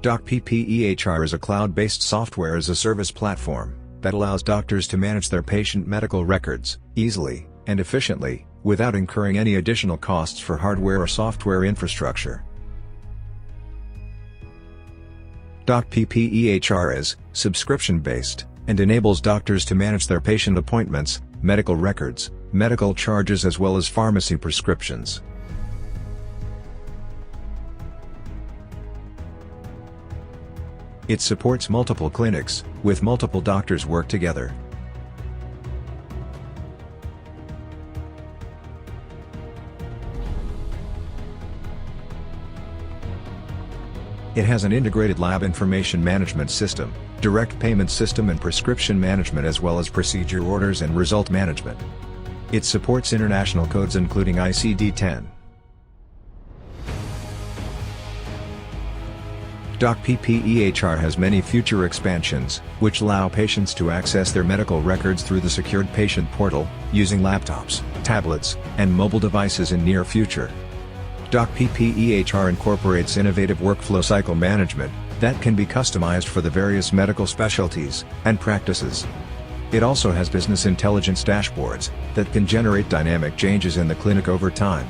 DocPP EHR is a cloud-based software-as-a-service platform that allows doctors to manage their patient medical records easily and efficiently, without incurring any additional costs for hardware or software infrastructure. DocPP EHR is subscription-based and enables doctors to manage their patient appointments, medical records, medical charges as well as pharmacy prescriptions. It supports multiple clinics, with multiple doctors work together. It has an integrated lab information management system, direct payment system and prescription management as well as procedure orders and result management. It supports international codes including ICD-10. DocPP EHR has many future expansions, which allow patients to access their medical records through the secured patient portal, using laptops, tablets, and mobile devices in near future. DocPP EHR incorporates innovative workflow cycle management that can be customized for the various medical specialties and practices. It also has business intelligence dashboards that can generate dynamic changes in the clinic over time.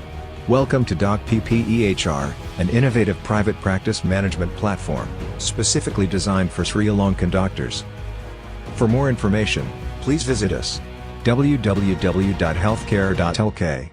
Welcome to DocPP EHR, an innovative private practice management platform, specifically designed for Sri Lankan doctors. For more information, please visit us. www.healthcare.lk